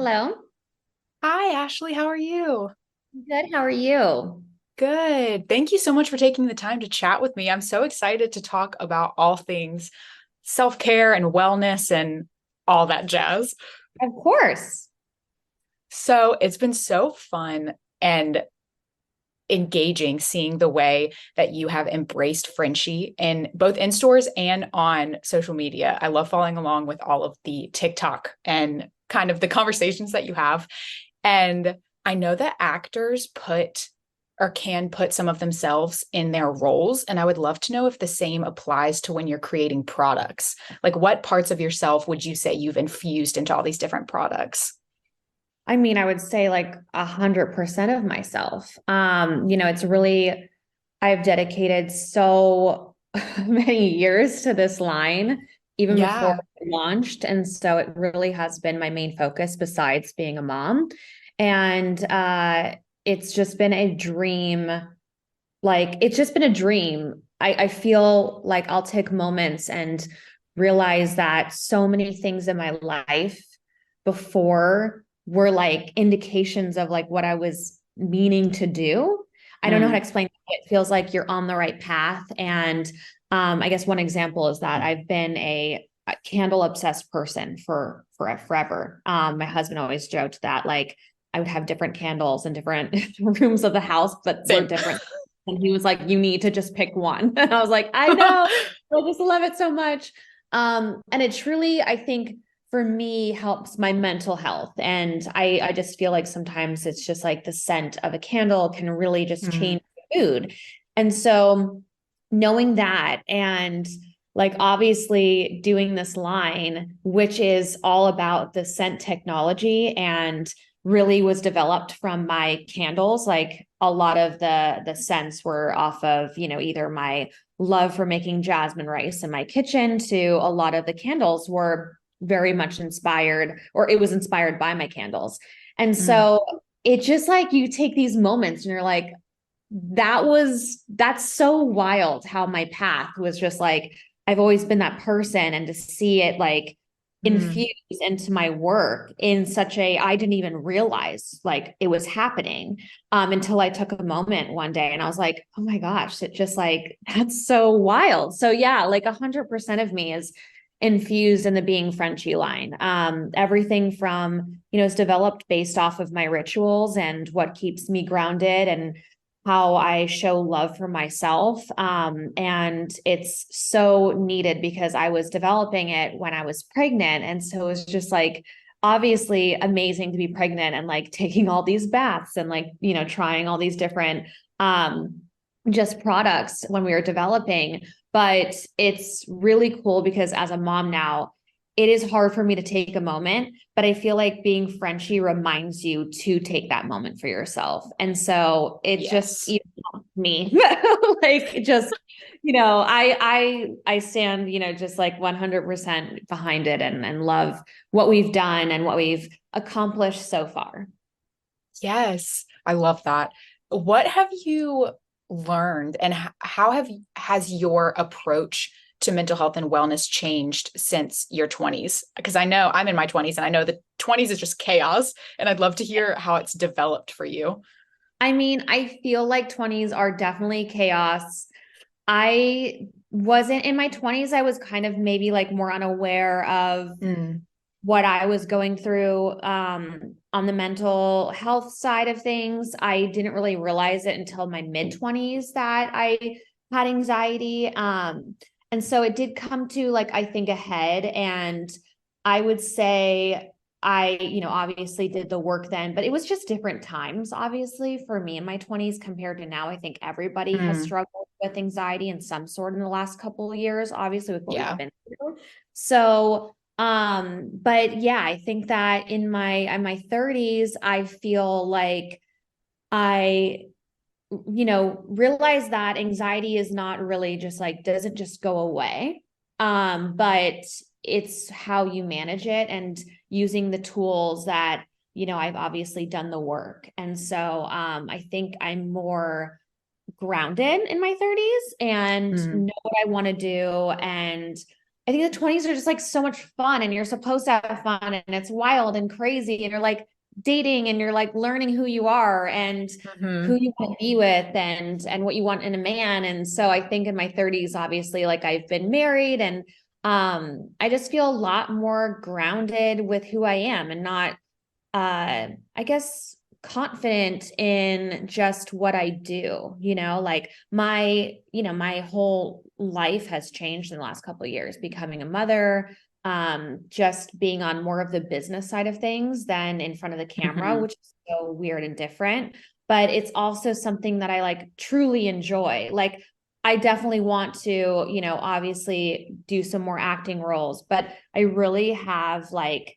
Hello. Hi, Ashley. How are you? Good. How are you? Good. Thank you so much for taking the time to chat with me. I'm so excited to talk about all things self-care and wellness and all that jazz. Of course. So it's been so fun and engaging seeing the way that you have embraced Frenchie in both in stores and on social media. I love following along with all of the TikTok and kind of the conversations that you have. And I know that actors put or can put some of themselves in their roles. And I would love to know if the same applies to when you're creating products. Like, what parts of yourself would you say you've infused into all these different products? I mean, I would say like 100% of myself. It's really, I've dedicated so many years to this line, even before Yeah. it launched. And so it really has been my main focus besides being a mom. And it's just been a dream. Like, it's just been a dream. I feel like I'll take moments and realize that so many things in my life before were like indications of like what I was meaning to do. I don't know how to Mm. explain it. It feels like you're on the right path. And I guess one example is that I've been a candle obsessed person for forever. My husband always joked that like I would have different candles in different rooms of the house, but were Same. different. And he was like, you need to just pick one. And I was like, I know, I just love it so much. And it truly, I think, for me helps my mental health. And I just feel like sometimes it's just like the scent of a candle can really just Mm. change the mood. And so knowing that and like obviously doing this line, which is all about the scent technology and really was developed from my candles. Like a lot of the scents were off of, either my love for making jasmine rice in my kitchen to a lot of the candles were very much inspired, or it was inspired by my candles. And Mm. so it just like you take these moments and you're like, that's so wild how my path was just like, I've always been that person. And to see it like Mm. infuse into my work in such a, I didn't even realize like it was happening until I took a moment one day and I was like, oh my gosh, it just like, that's so wild. So yeah, like 100% of me is infused in the being Frenchy line. Everything from, is developed based off of my rituals and what keeps me grounded and how I show love for myself. And it's so needed because I was developing it when I was pregnant. And so it was just like, obviously amazing to be pregnant and like taking all these baths and like, trying all these different, just products when we were developing. But it's really cool because as a mom now, it is hard for me to take a moment, but I feel like being Frenchy reminds you to take that moment for yourself. And so it just Yes. even helped me like just, I stand, just like 100% behind it and love what we've done and what we've accomplished so far. Yes. I love that. What have you learned and how has your approach to mental health and wellness changed since your 20s? Because I know I'm in my 20s and I know the 20s is just chaos, and I'd love to hear how it's developed for you. I mean, I feel like 20s are definitely chaos. I wasn't in my 20s, I was kind of maybe like more unaware of Mm. what I was going through on the mental health side of things. I didn't really realize it until my mid 20s that I had anxiety. And so it did come to like, I think ahead. And I would say I, obviously did the work then, but it was just different times, obviously, for me in my 20s compared to now. I think everybody has Mm. struggled with anxiety in some sort in the last couple of years, obviously, with what we've Yeah. been through. So but yeah, I think that in my 30s, I feel like I, realize that anxiety is not really just like doesn't just go away. But it's how you manage it and using the tools that, I've obviously done the work. And so I think I'm more grounded in my 30s and Mm. know what I want to do. And I think the 20s are just like so much fun, and you're supposed to have fun, and it's wild and crazy, and you're like dating, and you're like learning who you are and who Mhm. you want to be with, and what you want in a man. And so I think in my 30s, obviously, like I've been married, and I just feel a lot more grounded with who I am, and not I guess confident in just what I do, like my whole life has changed in the last couple of years, becoming a mother, just being on more of the business side of things than in front of the camera, Mhm. which is so weird and different. But it's also something that I like truly enjoy. Like I definitely want to, obviously do some more acting roles, but I really have like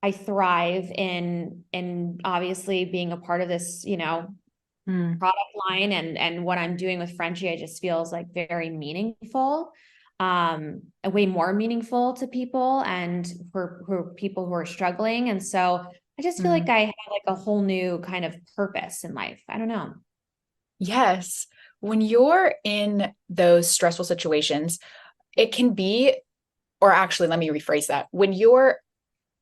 I thrive in obviously being a part of this, Mm. product line, and what I'm doing with Frenchie, I just feels like very meaningful, way more meaningful to people, and for people who are struggling. And so I just feel like Mm. I have like a whole new kind of purpose in life. I don't know. Yes. When you're in those stressful situations, it can be, or actually, let me rephrase that. When you're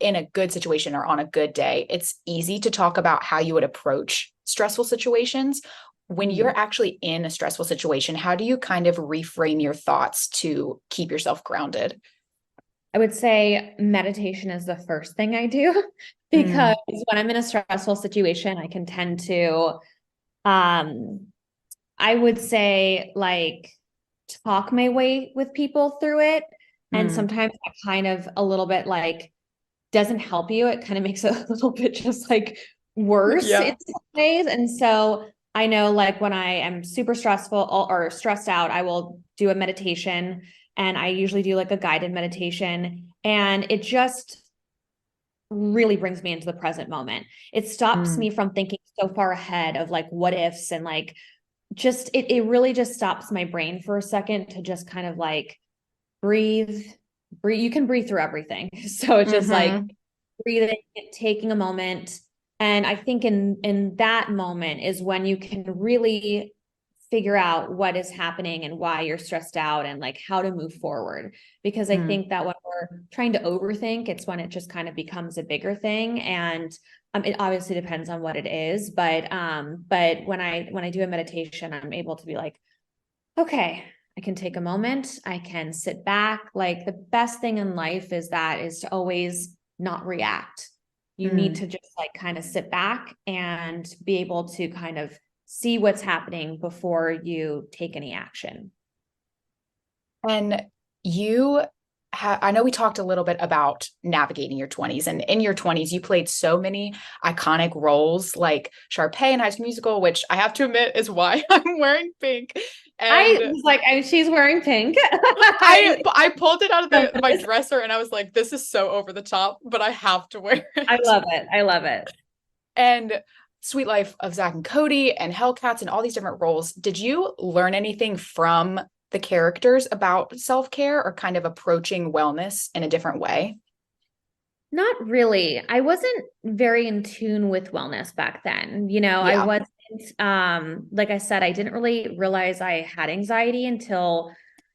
in a good situation or on a good day, it's easy to talk about how you would approach stressful situations. When Mhm. you're actually in a stressful situation, how do you kind of reframe your thoughts to keep yourself grounded? I would say meditation is the first thing I do because Mm. when I'm in a stressful situation, I can tend to um I would say like talk my way with people through it. And Mm. sometimes that kind of a little bit like doesn't help you. It kind of makes it a little bit just like worse in Yeah. some ways. And so I know like when I am super stressful or stressed out, I will do a meditation, and I usually do like a guided meditation, and it just really brings me into the present moment. It stops Mm. me from thinking so far ahead of like what ifs, and like just it really just stops my brain for a second to just kind of like breathe. You can breathe through everything. So it's just like Mm-hmm. breathing, taking a moment. And I think in that moment is when you can really figure out what is happening and why you're stressed out, and like how to move forward. Because I Mm. think that when we're trying to overthink, it's when it just kind of becomes a bigger thing. And it obviously depends on what it is, but when I do a meditation, I'm able to be like, okay, I can take a moment, I can sit back. Like the best thing in life is to always not react. You need Mm. to just like kind of sit back and be able to kind of see what's happening before you take any action. And you I know we talked a little bit about navigating your 20s, and in your 20s, you played so many iconic roles like Sharpay in High School Musical, which I have to admit is why I'm wearing pink. I And was like, she's wearing pink. I pulled it out of my I dresser and I was like, this is so over the top, but I have to wear it. love it. I love it. And Sweet Life of Zack and Cody and Hellcats and all these different roles. Did you learn anything from the characters about self-care or kind of approaching wellness in a different way? Not really. I wasn't very in tune with wellness back then. I Yeah. wasn't, like I said, I didn't really realize I had anxiety until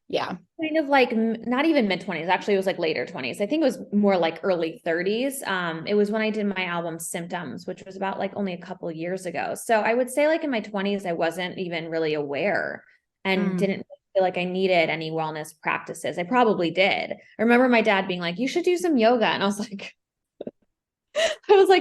Yeah. kind of like not even mid 20s. Actually, it was like later 20s. I think it was more like early 30s. It was when I did my album Symptoms, which was about like only a couple of years ago. So I would say like in my 20s, I wasn't even really aware and Mm. didn't feel like I needed any wellness practices. I probably did. I remember my dad being like, you should do some yoga. And I was like,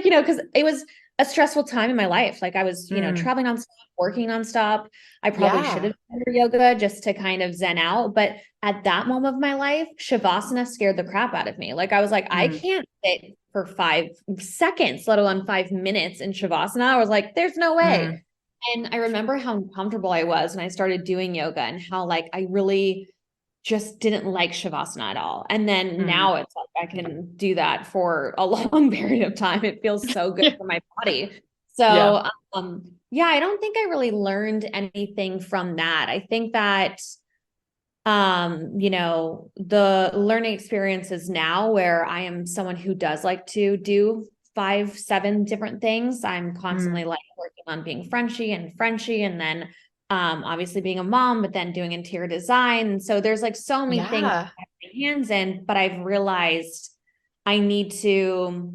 because it was a stressful time in my life. Like I was, Mm. traveling nonstop, working nonstop. I probably should Yeah. have done yoga just to kind of zen out. But at that moment of my life, Shavasana scared the crap out of me. Like I was like, I Mm. can't sit for 5 seconds, let alone 5 minutes in Shavasana. I was like, there's no Mm. way. And I remember how uncomfortable I was when I started doing yoga, and how like I really just didn't like Shavasana at all. And then Mm. now it's like I can do that for a long period of time. It feels so good Yeah. for my body. Yeah. So, yeah, I don't think I really learned anything from that. I think that, the learning experiences now where I am someone who does like to do 5, 7 different things. I'm constantly Mm. like working on being Frenchy and then obviously being a mom, but then doing interior design. And so there's like so many things I Yeah. have my hands in, but I've realized I need to,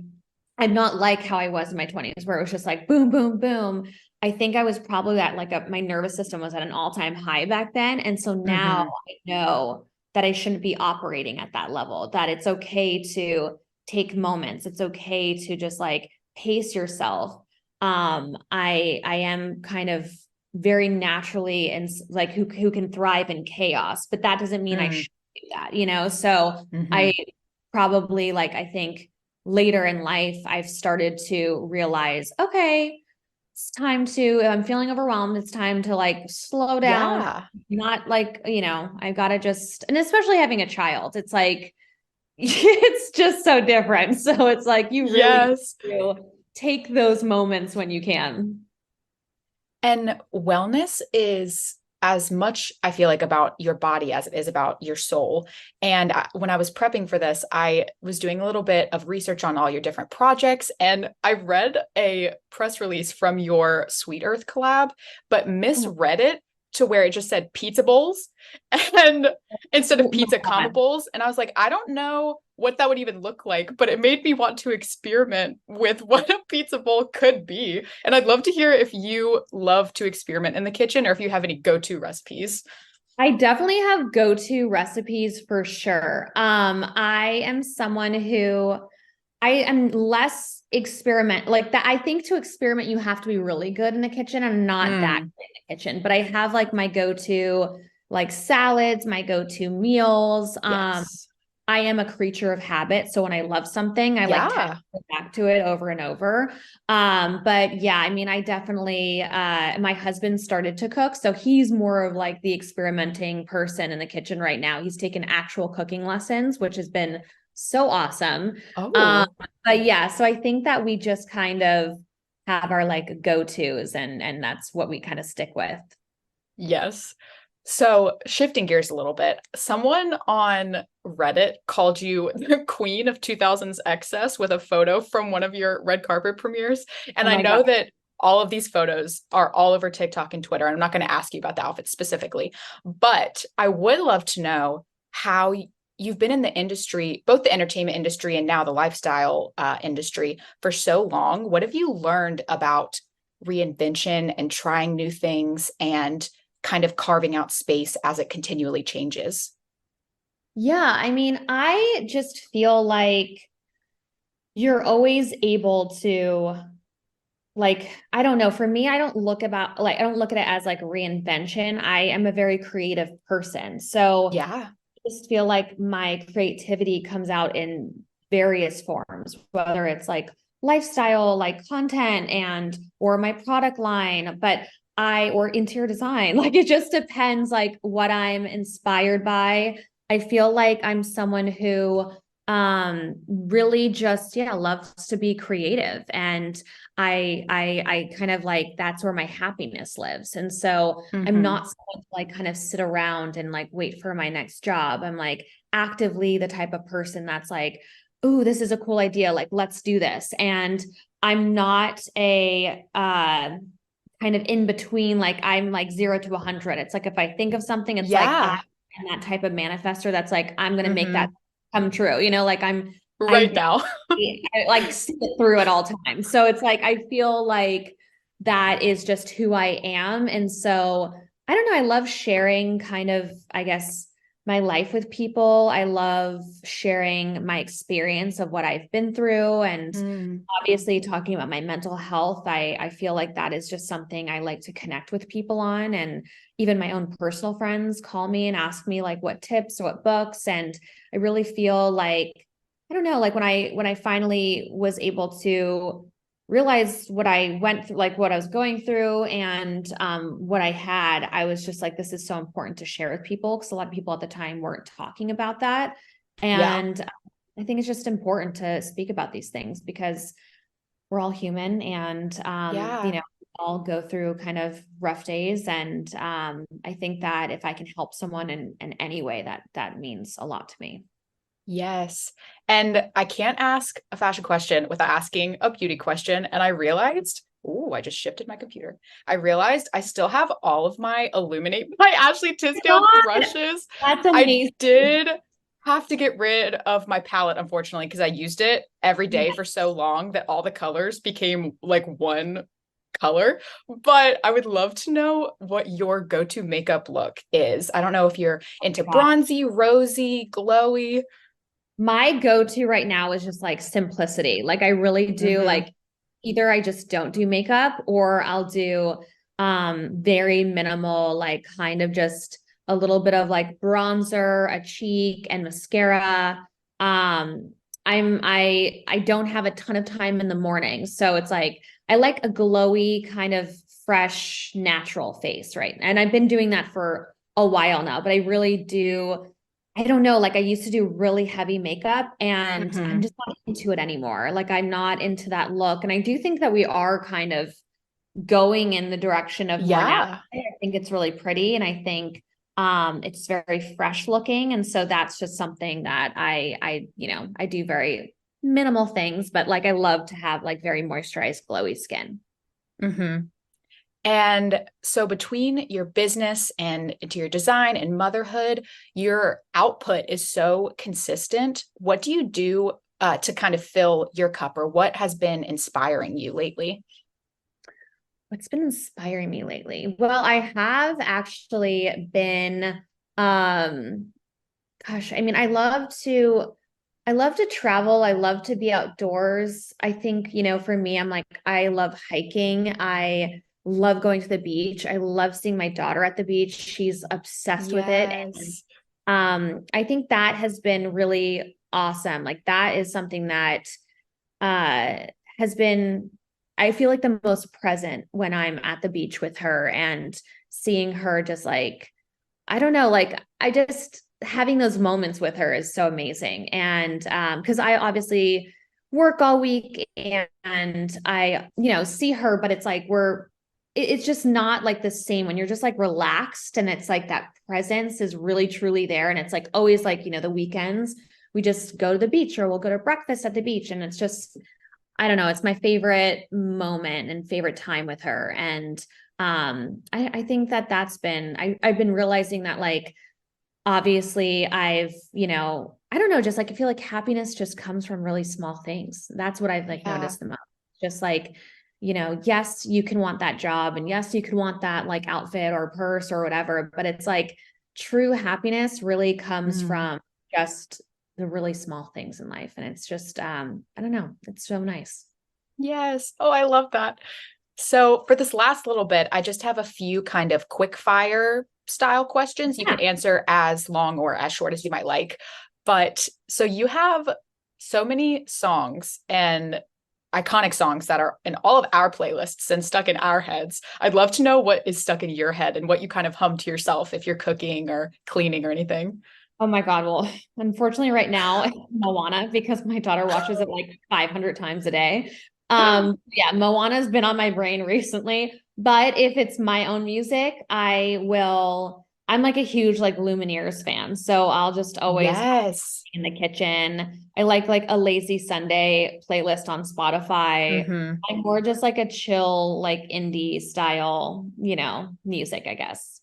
I'm not like how I was in my 20s where it was just like boom, boom, boom. I think I was probably at like my nervous system was at an all-time high back then. And so now Hmm. I know that I shouldn't be operating at that level, that it's okay to take moments. It's okay to just like pace yourself. I am kind of very naturally and like who can thrive in chaos, but that doesn't mean I Mm. should do that, you know? So I Hmm. probably like, I think later in life, I've started to realize, okay, it's time to, I'm feeling overwhelmed. It's time to like slow down, Yeah. not like, I've got to just, and especially having a child, it's like, it's just so different. So it's like, you really Yes. need to take those moments when you can. And wellness is as much, I feel like, about your body as it is about your soul. And when I was prepping for this, I was doing a little bit of research on all your different projects. And I read a press release from your Sweet Earth collab, but Oh, misread it to where it just said pizza bowls and instead of oh my pizza combo God. bowls. And I was like, I don't know what that would even look like, but it made me want to experiment with what a pizza bowl could be. And I'd love to hear if you love to experiment in the kitchen or if you have any go-to recipes. I definitely have go-to recipes for sure. I am someone who I am less experiment like that. I think to experiment, you have to be really good in the kitchen. I'm not that Mm, good in the kitchen, but I have like my go-to like salads, my go-to meals. yes. I am a creature of habit. So when I love something, I like tend to Yeah. go back to it over and over. But yeah, I mean, I definitely, my husband started to cook. So he's more of like the experimenting person in the kitchen right now. He's taken actual cooking lessons, which has been so awesome. Um, Oh, but yeah, so I think that we just kind of have our like go-tos and that's what we kind of stick with. yes. So, shifting gears a little bit, someone on Reddit called you the queen of 2000s excess with a photo from one of your red carpet premieres. And Oh I my God. know that all of these photos are all over TikTok and Twitter. I'm not going to ask you about the outfit specifically, but I would love to know how you've been in the industry, both the entertainment industry and now the lifestyle industry for so long. What have you learned about reinvention and trying new things and kind of carving out space as it continually changes? Yeah, I mean, I just feel like you're always able to like, I don't know, for me, I don't look at it as like reinvention. I am a very creative person. So Yeah. I just feel like my creativity comes out in various forms, whether it's like lifestyle, like content and or my product line, or interior design. Like it just depends like what I'm inspired by. I feel like I'm someone who really just loves to be creative and I kind of like that's where my happiness lives. And so I'm Hmm. not someone to like kind of sit around and like wait for my next job. I'm like actively the type of person that's like, "Ooh, this is a cool idea. Like, let's do this." And I'm not a kind of in between, like I'm like 0 to 100. It's like if I think of something, it's like I'm Yeah. that type of manifester that's like, I'm gonna make that Hmm. come true. Like Right I now. I like see it through at all times. So it's like I feel like that is just who I am. And so I don't know, I love sharing kind of, I guess, my life with people. I love sharing my experience of what I've been through and Mm, obviously talking about my mental health. I feel like that is just something I like to connect with people on. And even my own personal friends call me and ask me like what tips or what books. And I really feel like I don't know, like when I finally was able to realize what I went through, like what I was going through and what I had, I was just like, this is so important to share with people because a lot of people at the time weren't talking about that. yeah. And I think it's just important to speak about these things because we're all human and Yeah. we all go through kind of rough days. And I think that if I can help someone in any way, that means a lot to me. Yes. And I can't ask a fashion question without asking a beauty question. And I realized Oh, I just shifted my computer. I realized I still have all of my Illuminate by Ashley Tisdale God, brushes. that's I amazing. did have to get rid of my palette, unfortunately, because I used it every day Yeah. for so long that all the colors became like one color. But I would love to know what your go-to makeup look is. I don't know if you're into God. bronzy, rosy, glowy. My go-to right now is just like simplicity. Like I really do Mm-hmm. like either I just don't do makeup or I'll do very minimal, like kind of just a little bit of like bronzer, a cheek and mascara. I don't have a ton of time in the morning. So it's like I like a glowy kind of fresh natural face, right? And I've been doing that for a while now, but I really do I don't know, like I used to do really heavy makeup and I'm Mm-hmm. just not into it anymore. Like I'm not into that look. And I do think that we are kind of going in the direction of more natural. Yeah. I think it's really pretty and I think it's very fresh looking. And so that's just something that I do very minimal things, but like I love to have like very moisturized, glowy skin. Mm-hmm. And so between your business and interior design and motherhood, your output is so consistent. What do you do to kind of fill your cup, or what has been inspiring you lately? What's been inspiring me lately? Well, I have actually been um gosh, I mean, I love to travel. I love to be outdoors. I think, for me, I'm like, I love hiking. I love going to the beach. I love seeing my daughter at the beach. She's obsessed with it. And Yes. I think that has been really awesome. Like that is something that has been, I feel like the most present when I'm at the beach with her and seeing her just like I don't know, like I just having those moments with her is so amazing. And because I obviously work all week and I, see her, but it's like it's just not like the same when you're just like relaxed and it's like that presence is really truly there. And it's like always like, the weekends we just go to the beach or we'll go to breakfast at the beach. And it's just I don't know, it's my favorite moment and favorite time with her. And I think that that's been I've been realizing that like obviously I've, I don't know, just like I feel like happiness just comes from really small things. That's what I've like Yeah. noticed the most. Just like, yes, you can want that job and yes, you can want that like outfit or purse or whatever, but it's like true happiness really comes Mm. from just the really small things in life. And it's just I don't know, it's so nice. Yes. Oh, I love that. So for this last little bit, I just have a few kind of quick fire style questions. You can Yeah. answer as long or as short as you might like. But so you have so many songs and iconic songs that are in all of our playlists and stuck in our heads. I'd love to know what is stuck in your head and what you kind of hum to yourself if you're cooking or cleaning or anything. Oh my God. Well, unfortunately, right now, Moana, because my daughter watches it like 500 times a day. Yeah, Moana's been on my brain recently. But if it's my own music, I'm like a huge like Lumineers fan. So I'll just always have Yes. in the kitchen. I like a lazy Sunday playlist on Spotify. Hmm. I'm more just like a chill, like indie style, music, I guess.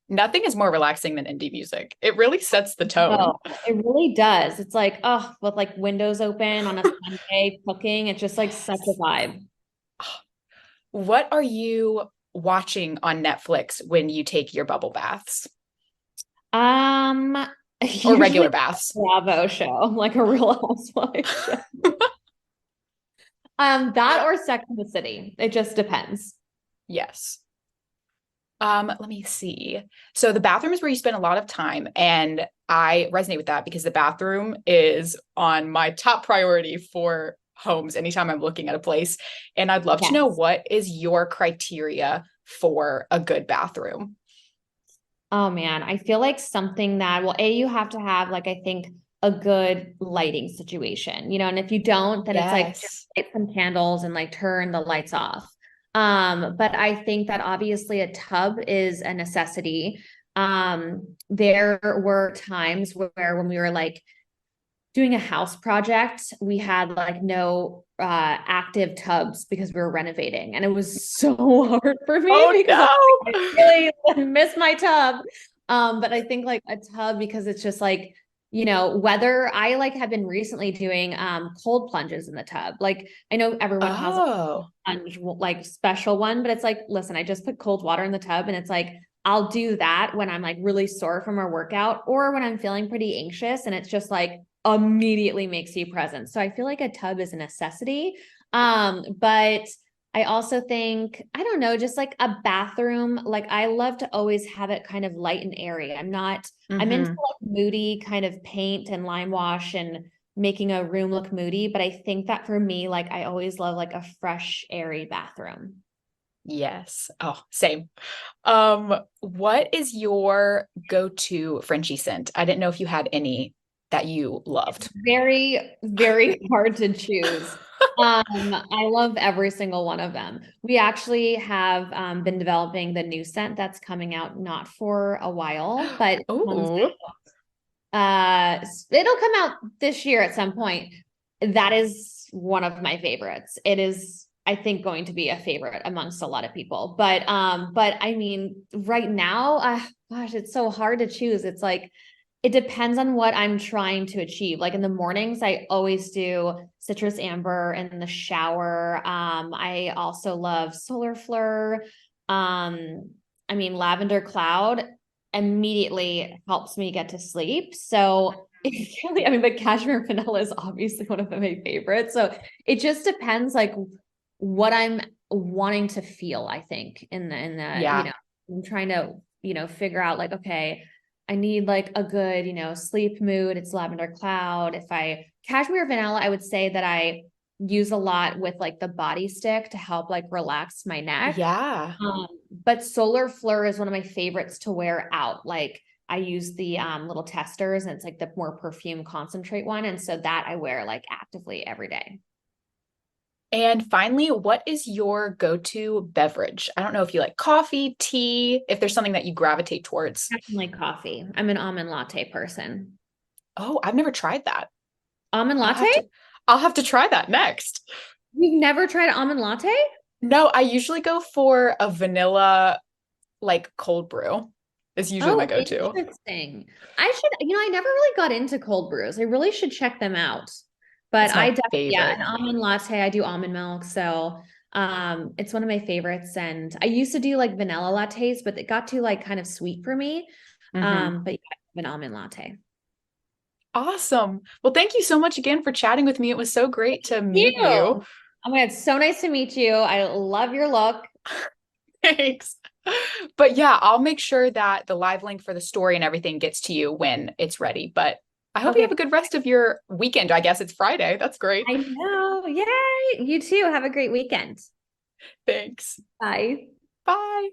Nothing is more relaxing than indie music. It really sets the tone. Oh, it really does. It's like, oh, with like windows open on a Sunday cooking, it's just like such a Yes. vibe. What are you watching on Netflix when you take your bubble baths Um, or usually regular baths? Bravo show, like a Real Housewives show. That or Sex and the City. It just depends. Yes. Let me see. So the bathroom is where you spend a lot of time, and I resonate with that because the bathroom is on my top priority for homes anytime I'm looking at a place. And I'd love to know Yes. what is your criteria for a good bathroom? Oh man, I feel like something that, well, you have to have like I think a good lighting situation, and if you don't, then it's like just Yes. light some candles and like turn the lights off. But I think that obviously a tub is a necessity. There were times where when we were like doing a house project, we had like no active tubs because we were renovating, and it was so hard for me Oh because I no. really miss my tub. But I think like a tub, because it's just like, whether I like have been recently doing cold plunges in the tub. Like I know everyone has a Oh. plunge like special one, but it's like, listen, I just put cold water in the tub, and it's like I'll do that when I'm like really sore from a workout or when I'm feeling pretty anxious, and it's just like immediately makes you present. So I feel like a tub is a necessity. But I also think, I don't know, just like a bathroom, like I love to always have it kind of light and airy. I'm into Mm-hmm. like moody kind of paint and lime wash and making a room look moody. But I think that for me, like I always love like a fresh, airy bathroom. Yes. Oh, same. What is your go-to Frenchie scent? I didn't know if you had any that you loved. Very, very hard to choose. I love every single one of them. We actually have been developing the new scent that's coming out not for a while, but Oh, it'll come out this year at some point. That is one of my favorites. It is, I think, going to be a favorite amongst a lot of people. But I mean, right now, gosh, it's so hard to choose. It's like it depends on what I'm trying to achieve. Like in the mornings, I always do citrus amber in the shower. I also love solar fleur. I mean, lavender cloud immediately helps me get to sleep. So it's really, I mean, but cashmere vanilla is obviously one of my favorites. So it just depends like what I'm wanting to feel, I think, yeah. I'm trying to, figure out like, okay, I need like a good, sleep mood. It's lavender cloud. If I cashmere vanilla, I would say that I use a lot with like the body stick to help like relax my neck. Yeah. But solar fleur is one of my favorites to wear out. Like I use the little testers, and it's like the more perfume concentrate one. And so that I wear like actively every day. And finally, what is your go-to beverage? I don't know if you like coffee, tea, if there's something that you gravitate towards. Definitely coffee. I'm an almond latte person. Oh, I've never tried that. Almond I'll latte? have to I'll have to try that next. You've never tried almond latte? No, I usually go for a vanilla like cold brew. Is usually my Oh, go-to. interesting. I should, I never really got into cold brews. I really should check them out. But It's I my definitely, yeah, favorite. an almond latte. I do almond milk. So it's one of my favorites. And I used to do like vanilla lattes, but it got too like kind of sweet for me. Hmm. But yeah, an almond latte. Awesome. Well, thank you so much again for chatting with me. It was so great to meet You. you. Oh my God, it's so nice to meet you. I love your look. Thanks. But yeah, I'll make sure that the live link for the story and everything gets to you when it's ready. But I hope you Okay. have a good rest of your weekend. I guess it's Friday. That's great. I know. Yay. You too. Have a great weekend. Thanks. Bye. Bye.